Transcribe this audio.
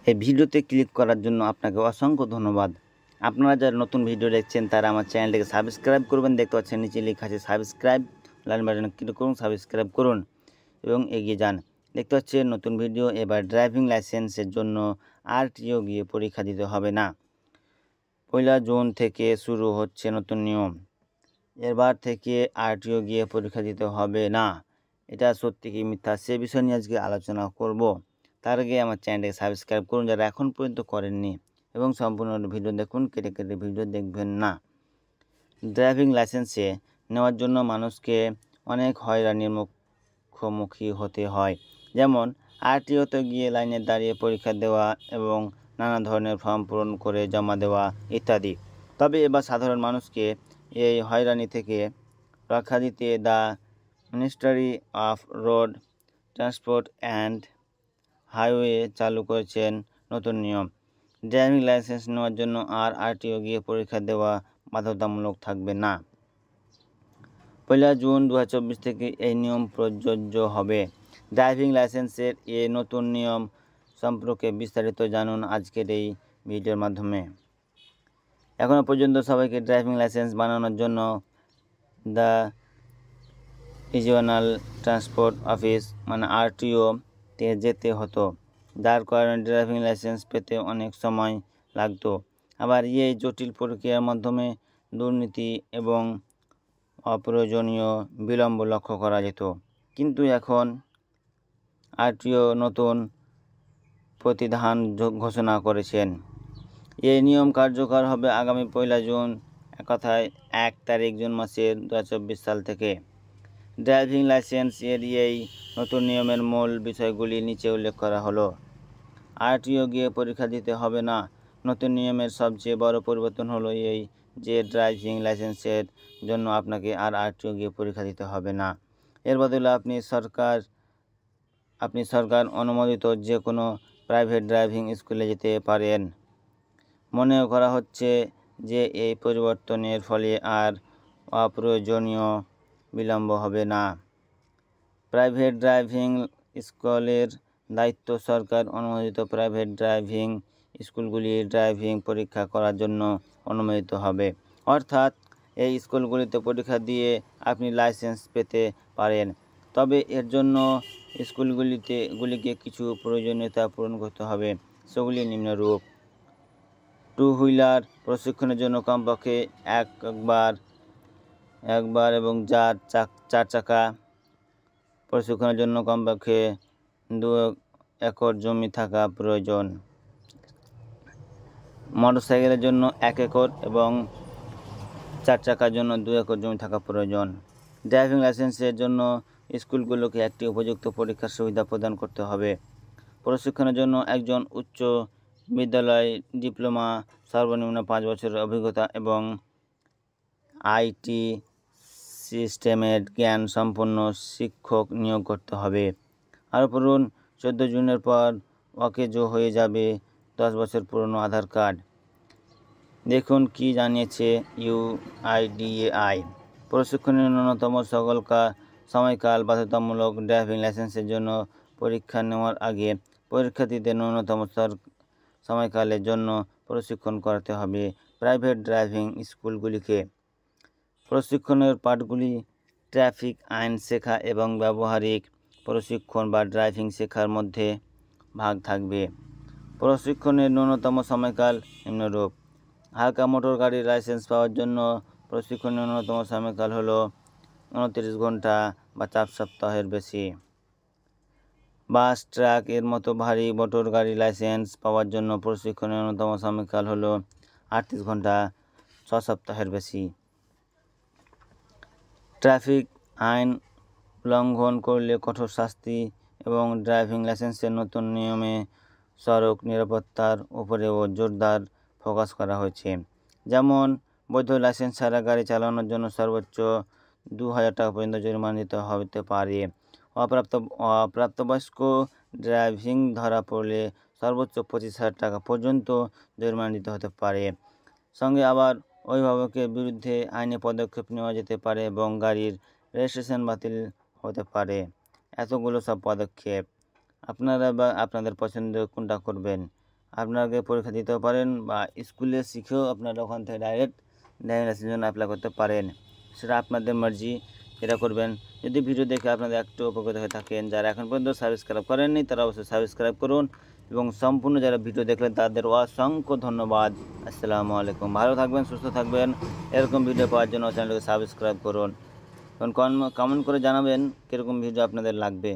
এই ভিডিওতে ক্লিক করার জন্য আপনাকে অসংখ্য ধন্যবাদ। আপনারা যারা নতুন ভিডিও দেখছেন তারা আমার চ্যানেলটিকে সাবস্ক্রাইব করবেন। দেখতে পাচ্ছেন নিচে লেখা আছে সাবস্ক্রাইব, লাল বাটনে ক্লিক করুন, সাবস্ক্রাইব করুন এবং এগিয়ে যান। দেখতে পাচ্ছেন নতুন ভিডিও। এবার ড্রাইভিং লাইসেন্সের জন্য আরটিও গিয়ে পরীক্ষা দিতে হবে না। 1 জুন থেকে শুরু হচ্ছে নতুন নিয়ম। এবার থেকে আরটিও গিয়ে পরীক্ষা দিতে হবে না। এটা সত্যি কি মিথ্যা সে বিষয় নিয়ে আজকে আলোচনা করব। তার আগে আমার চ্যানেলটাকে সাবস্ক্রাইব করুন যারা এখন পর্যন্ত করেননি এবং সম্পূর্ণ ভিডিও দেখুন, কেটে কেটে ভিডিও দেখবেন না। ড্রাইভিং লাইসেন্সে নেওয়ার জন্য মানুষকে অনেক হয়রানির মুখোমুখি হতে হয়। যেমন আরটিওতে গিয়ে লাইনে দাঁড়িয়ে পরীক্ষা দেওয়া এবং নানা ধরনের ফর্ম পূরণ করে জমা দেওয়া ইত্যাদি। তবে এবার সাধারণ মানুষকে এই হয়রানি থেকে রক্ষা দিতে the ministry of road transport and highway চালু করেছেন নতুন নিয়ম। ড্রাইভিং লাইসেন্স নেওয়ার জন্য আর আরটিও গিয়ে পরীক্ষা দেওয়া বাধ্যতামূলক থাকবে না। 1 জুন 2024 থেকে এই নিয়ম প্রযোজ্য হবে। ড্রাইভিং লাইসেন্সের এই নতুন নিয়ম সম্পর্কে বিস্তারিত জানুন আজকের এই ভিডিওর মাধ্যমে। এখনও পর্যন্ত সবাইকে ড্রাইভিং লাইসেন্স বানানোর জন্য দ্য রিজিওনাল ট্রান্সপোর্ট অফিস আরটিও-তে যেতে হতো, যার কারণে ড্রাইভিং লাইসেন্স পেতে অনেক সময় লাগতো। আবার এই জটিল প্রক্রিয়ার মাধ্যমে দুর্নীতি এবং অপ্রয়োজনীয় বিলম্ব লক্ষ্য করা যেত। কিন্তু এখন আরটিও নতুন প্রতিধান ঘোষণা করেছেন। এই নিয়ম কার্যকর হবে আগামী 1 জুন, কথায় 1 তারিখ জুন মাসের 2024 সাল থেকে। ড্রাইভিং লাইসেন্স এর এই নতুন নিয়মের মূল বিষয়গুলি নিচে উল্লেখ করা হলো। আরটিও গিয়ে পরীক্ষা দিতে হবে না। নতুন নিয়মের সবচেয়ে বড় পরিবর্তন হলো এই যে ড্রাইভিং লাইসেন্সের জন্য আপনাকে আর আরটিও গিয়ে পরীক্ষা দিতে হবে না। এর বদলে আপনি সরকার অনুমোদিত যে কোনো প্রাইভেট ড্রাইভিং স্কুলে যেতে পারেন। মনে করা হচ্ছে যে এই পরিবর্তনের ফলে আর অপ্রয়োজনীয় বিলম্ব হবে না। প্রাইভেট ড্রাইভিং স্কুলের দায়িত্ব সরকার অনুমোদিত প্রাইভেট ড্রাইভিং স্কুলগুলি ড্রাইভিং পরীক্ষা করার জন্য অনুমোদিত হবে। অর্থাৎ এই স্কুলগুলিতে পরীক্ষা দিয়ে আপনি লাইসেন্স পেতে পারেন। তবে এর জন্য স্কুলগুলিকে কিছু প্রয়োজনীয়তা পূরণ করতে হবে। সেগুলি নিম্নরূপ: 2 হুইলার প্রশিক্ষণের জন্য কমপক্ষে একবার এবং 4 চাকা প্রশিক্ষণের জন্য কমপক্ষে 2 একর জমি থাকা প্রয়োজন। মোটরসাইকেলের জন্য 1 একর এবং 4 চাকার জন্য 2 একর জমি থাকা প্রয়োজন। ড্রাইভিং লাইসেন্সের জন্য স্কুলগুলোকে একটি উপযুক্ত পরীক্ষার সুবিধা প্রদান করতে হবে। প্রশিক্ষণের জন্য একজন উচ্চ বিদ্যালয় ডিপ্লোমা, সর্বনিম্ন 5 বছরের অভিজ্ঞতা এবং আইটি সিস্টেমের জ্ঞান সম্পন্ন শিক্ষক নিয়োগ করতে হবে। আরও পড়ুন, 14 জুনের পর অকেজো হয়ে যাবে 10 বছর পুরনো আধার কার্ড। দেখুন কি জানিয়েছে ইউআইডিএআই। প্রশিক্ষণের ন্যূনতম সময়কাল বাধ্যতামূলক। ড্রাইভিং লাইসেন্সের জন্য পরীক্ষা নেওয়ার আগে পরীক্ষার্থীদের ন্যূনতম সময়কালের জন্য প্রশিক্ষণ করাতে হবে প্রাইভেট ড্রাইভিং স্কুলগুলিকে। প্রশিক্ষণের পাঠগুলি ট্রাফিক আইন শেখা এবং ব্যবহারিক প্রশিক্ষণ বা ড্রাইভিং শেখার মধ্যে ভাগ থাকবে। প্রশিক্ষণের ন্যূনতম সময়কাল নিম্নরূপ: হালকা মোটর গাড়ির লাইসেন্স পাওয়ার জন্য প্রশিক্ষণের ন্যূনতম সময়কাল হল 29 ঘন্টা বা 4 সপ্তাহের বেশি। বাস, ট্রাক এর মতো ভারী মোটর গাড়ির লাইসেন্স পাওয়ার জন্য প্রশিক্ষণের ন্যূনতম সময়কাল হল 38 ঘন্টা 6 সপ্তাহের বেশি। ট্রাফিক আইন উল্লঙ্ঘন করলে কঠোর শাস্তি এবং ড্রাইভিং লাইসেন্সের নতুন নিয়মে সড়ক নিরাপত্তার উপরেও জোরদার ফোকাস করা হয়েছে। যেমন বৈধ লাইসেন্স ছাড়া গাড়ি চালানোর জন্য সর্বোচ্চ 2000 টাকা পর্যন্ত জরিমানা দিতে হতে পারে। অপ্রাপ্তবয়স্ক ড্রাইভিং ধরা পড়লে সর্বোচ্চ 25,000 টাকা পর্যন্ত জরিমানা দিতে হতে পারে। সঙ্গে আবার অভিভাবকের বিরুদ্ধে আইনি পদক্ষেপ নেওয়া যেতে পারে এবং গাড়ির রেজিস্ট্রেশন বাতিল হতে পারে। এতগুলো সব পদক্ষেপ, আপনারা বা আপনাদের পছন্দ কোনটা করবেন? আপনাকে পরীক্ষা দিতেও পারেন বা স্কুলে শিখেও আপনারা ওখান থেকে ডাইরেক্ট ড্রাইভিং লাইসেন্সের জন্য অ্যাপ্লাই করতে পারেন, সেটা আপনাদের মার্জি, এটা করবেন। যদি ভিডিও দেখে আপনাদের একটু উপকৃত হয়ে থাকেন, যারা এখন পর্যন্ত সাবস্ক্রাইব করেননি তারা অবশ্যই সাবস্ক্রাইব করুন এবং সম্পূর্ণ যারা ভিডিও দেখলেন তাদের অসংখ্য ধন্যবাদ। আসসালামু আলাইকুম। ভালো থাকবেন, সুস্থ থাকবেন। এরকম ভিডিও পাওয়ার জন্য চ্যানেলকে সাবস্ক্রাইব করুন এবং কমেন্ট করে জানাবেন কীরকম ভিডিও আপনাদের লাগবে।